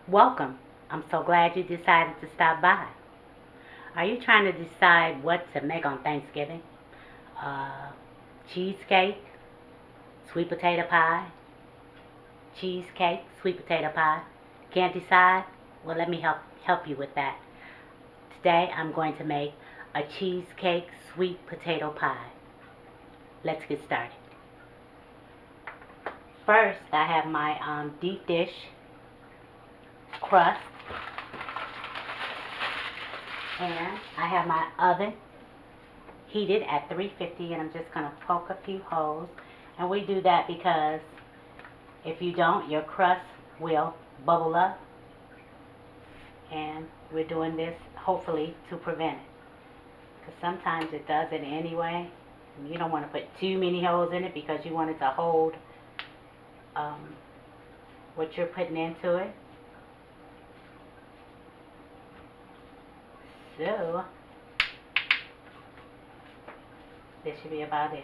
Welcome. I'm so glad you decided to stop by. Are you trying to decide what to make on Thanksgiving? Uh, cheesecake, sweet potato pie, cheesecake, sweet potato pie. Can't decide? Well, let me help you with that. Today I'm going to make a cheesecake sweet potato pie. Let's get started. First, I have my deep dish crust, and I have my oven heated at 350, and I'm just going to poke a few holes. And we do that because if you don't, your crust will bubble up, and we're doing this hopefully to prevent it, because sometimes it does it anyway. And you don't want to put too many holes in it because you want it to hold what you're putting into it. So this should be about it.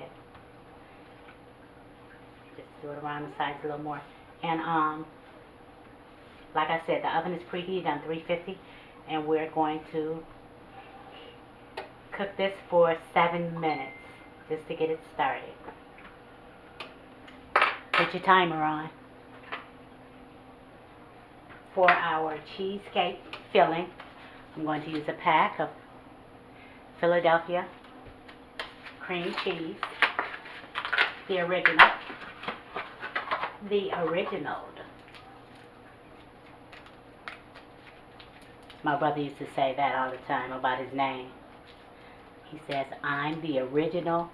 Just do it around the sides a little more. And like I said, the oven is preheated on 350, and we're going to cook this for 7 minutes just to get it started. Put your timer on. For our cheesecake filling, I'm going to use a pack of Philadelphia cream cheese, the original. My brother used to say that all the time about his name. He says, I'm the original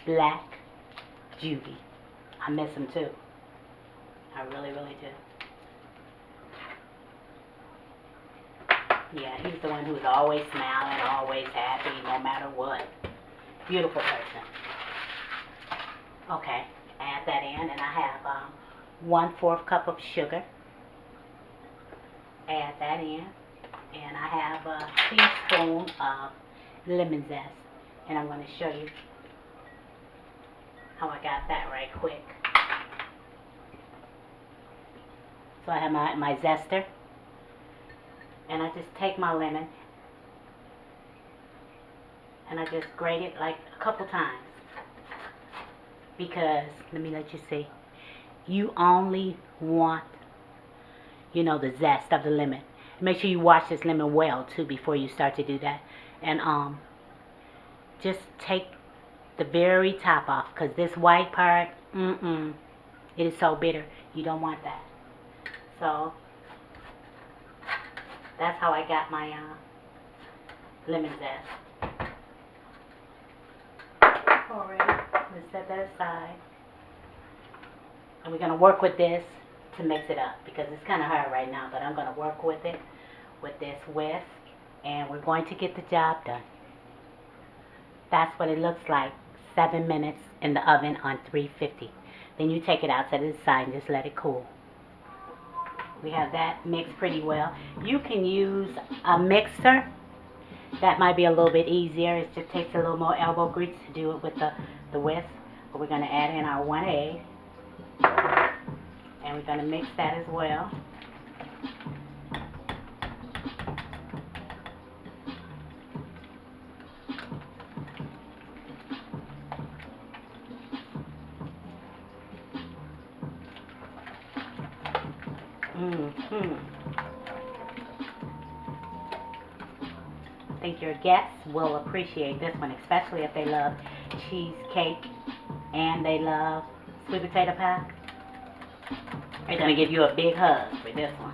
Black Judy. I miss him too. I really, really do. Yeah, he's the one who's always smiling, always happy, no matter what. Beautiful person. Okay, add that in, and I have 1/4 cup of sugar. Add that in, and I have a teaspoon of lemon zest, and I'm going to show you how I got that right quick. So I have my zester, and I just take my lemon and I just grate it like a couple times, because let me let you see, you only want, the zest of the lemon. Make sure you wash this lemon well too before you start to do that. And just take the very top off, because this white part, it is so bitter. You don't want that. So that's how I got my lemon zest. Alright, let's set that aside. And we're going to work with this to mix it up, because it's kind of hard right now, but I'm going to work with it with this whisk, and we're going to get the job done. That's what it looks like, 7 minutes in the oven on 350. Then you take it out, set it aside, and just let it cool. We have that mixed pretty well. You can use a mixer. That might be a little bit easier. It just takes a little more elbow grease to do it with the whisk. But we're going to add in our 1 egg. And we're going to mix that as well. I think your guests will appreciate this one, especially if they love cheesecake and they love sweet potato pie. They're going to give you a big hug for this one.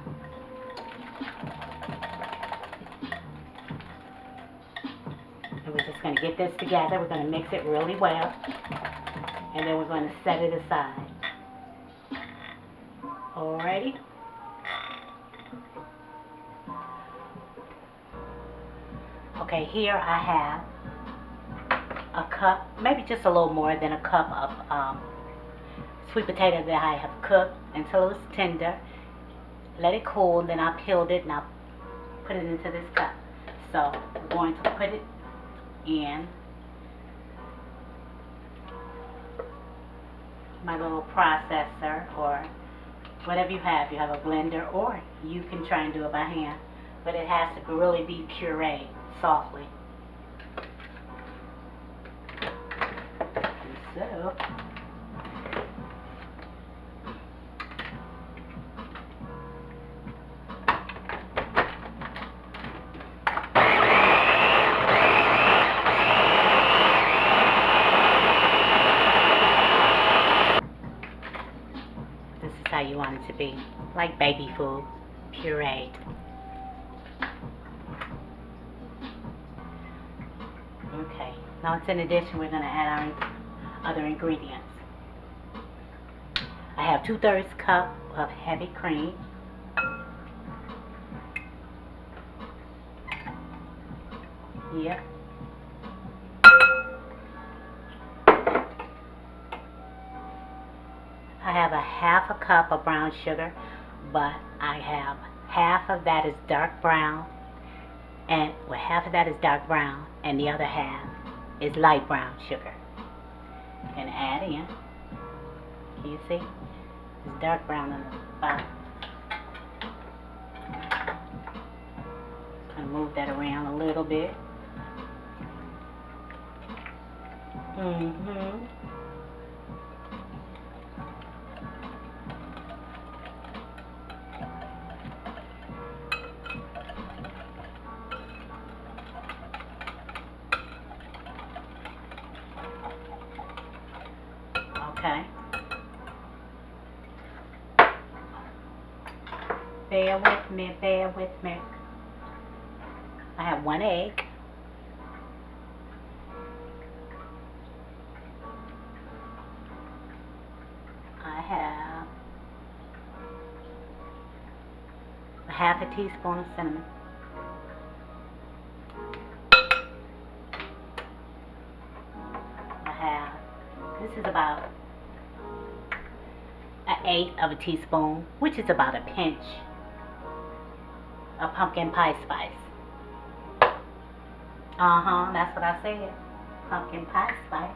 And we're just going to get this together. We're going to mix it really well. And then we're going to set it aside. Alrighty. Okay, here I have a cup, maybe just a little more than a cup of sweet potato that I have cooked until it was tender. Let it cool, then I peeled it and I put it into this cup. So I'm going to put it in my little processor or whatever you have. You have a blender, or you can try and do it by hand, but it has to really be pureed softly. And so this is how you want it to be, like baby food, pureed. Okay, now it's in addition, we're going to add our other ingredients. I have 2/3 cup of heavy cream. Yep. I have a 1/2 cup of brown sugar, but I have half of that is dark brown, and well, half of that is dark brown, and the other half is light brown sugar. You can add in. Can you see? It's dark brown on the bottom. Just gonna move that around a little bit. Okay. Bear with me, bear with me. I have 1 egg. I have a 1/2 teaspoon of cinnamon. I have, this is about 1/8 of a teaspoon, which is about a pinch of pumpkin pie spice. That's what I said. Pumpkin pie spice.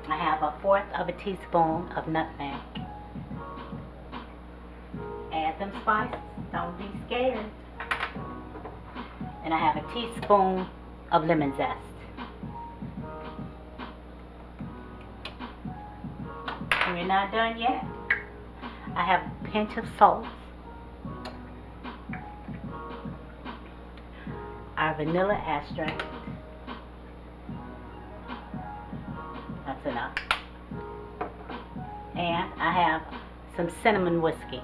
I have 1/4 of a teaspoon of nutmeg. Add them spices. Don't be scared. And I have a teaspoon of lemon zest. We're not done yet. I have a pinch of salt. Our vanilla extract. That's enough. And I have some cinnamon whiskey.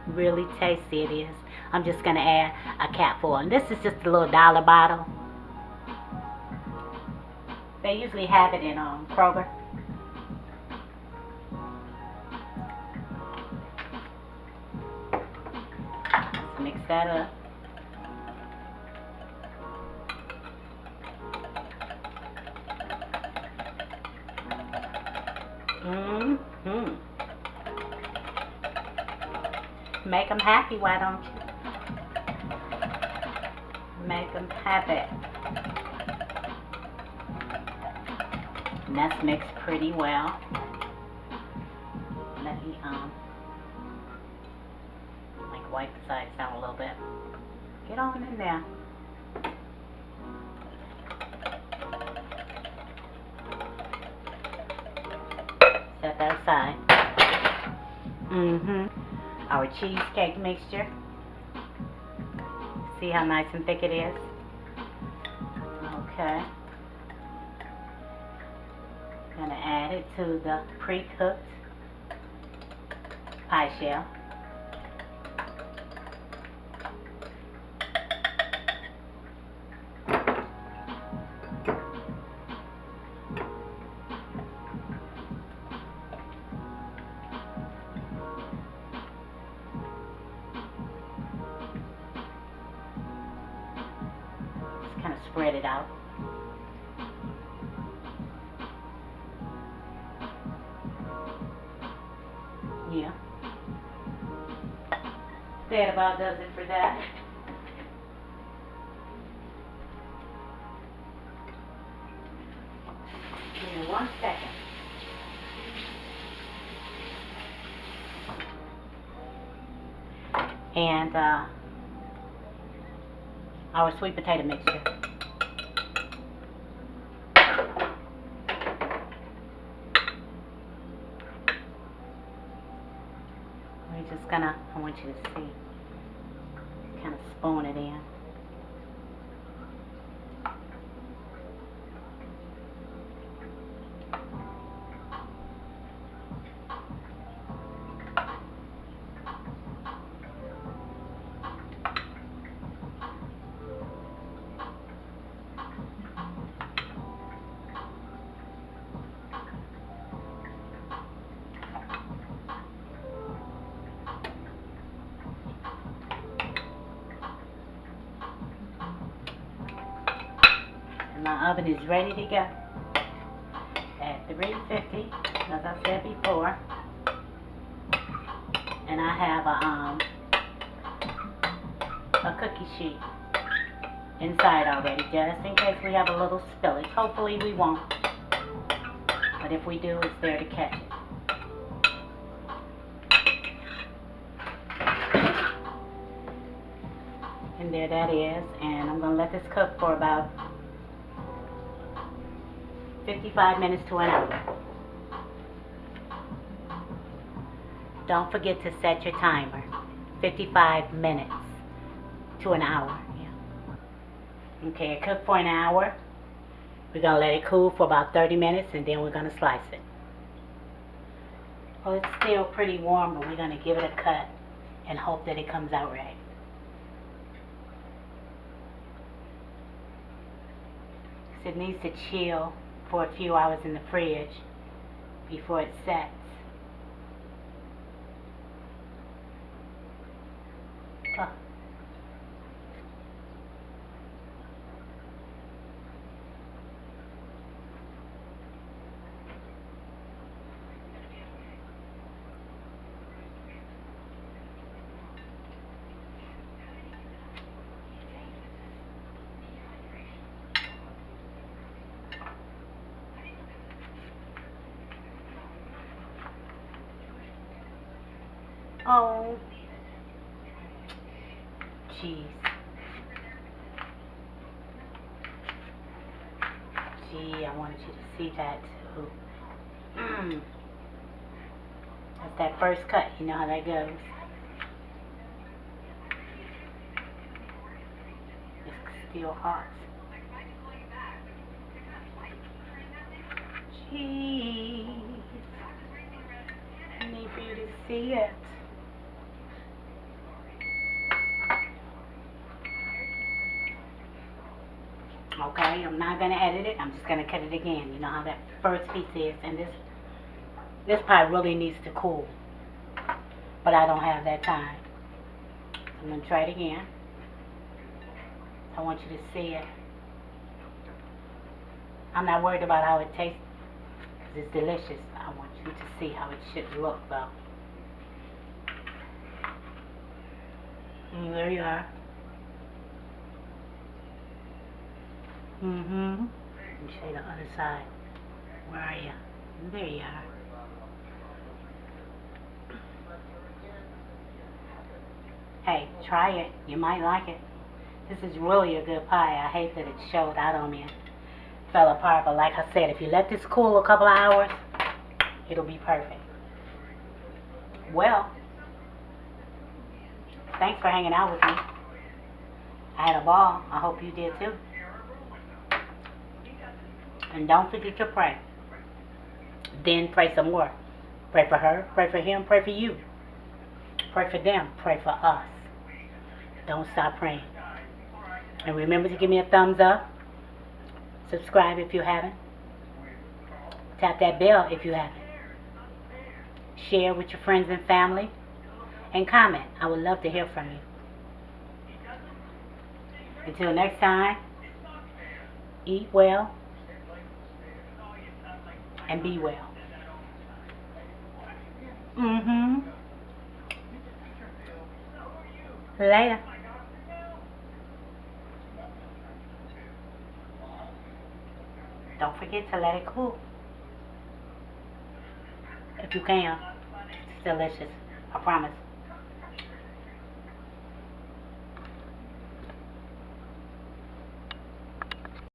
Really tasty it is. I'm just going to add a capful. And this is just a little dollar bottle. They usually have it in Kroger. Let's mix that up. Make them happy, why don't you? Make them happy. And that's mixed pretty well. Let me like wipe the sides down a little bit. Get on in there. Set that aside. Our cheesecake mixture. See how nice and thick it is? Okay. Gonna add it to the pre-cooked pie shell. Kind of spread it out. Yeah. That about does it for that. Give me 1 second. and our sweet potato mixture. We're just gonna, I want you to see, kind of spoon it in. My oven is ready to go at 350, as I said before. And I have a cookie sheet inside already, just in case we have a little spillage. Hopefully we won't, but if we do, it's there to catch it. And there that is, and I'm gonna let this cook for about 55 minutes to an hour. Don't forget to set your timer. 55 minutes to an hour. Yeah. Okay, it cooked for an hour. We're going to let it cool for about 30 minutes and then we're going to slice it. Well, it's still pretty warm, but we're going to give it a cut and hope that it comes out right. It needs to chill for a few hours in the fridge before it sets. Oh. Oh, jeez. Gee, I wanted you to see that too. That's that first cut. You know how that goes. It's still hot. Jeez. I need for you to see it. Okay, I'm not going to edit it. I'm just going to cut it again. You know how that first piece is. And this pie really needs to cool. But I don't have that time. So I'm going to try it again. I want you to see it. I'm not worried about how it tastes. Because it's delicious. I want you to see how it should look, though. There you are. Let me show you the other side. Where are you? There you are. Hey, try it. You might like it. This is really a good pie. I hate that it showed out on me and fell apart. But like I said, if you let this cool a couple of hours, it'll be perfect. Well, thanks for hanging out with me. I had a ball. I hope you did too. And don't forget to pray. Then pray some more. Pray for her, pray for him, pray for you. Pray for them, pray for us. Don't stop praying. And remember to give me a thumbs up. Subscribe if you haven't. Tap that bell if you haven't. Share with your friends and family. And comment. I would love to hear from you. Until next time, eat well and be well. Later. Don't forget to let it cool. If you can. It's delicious. I promise.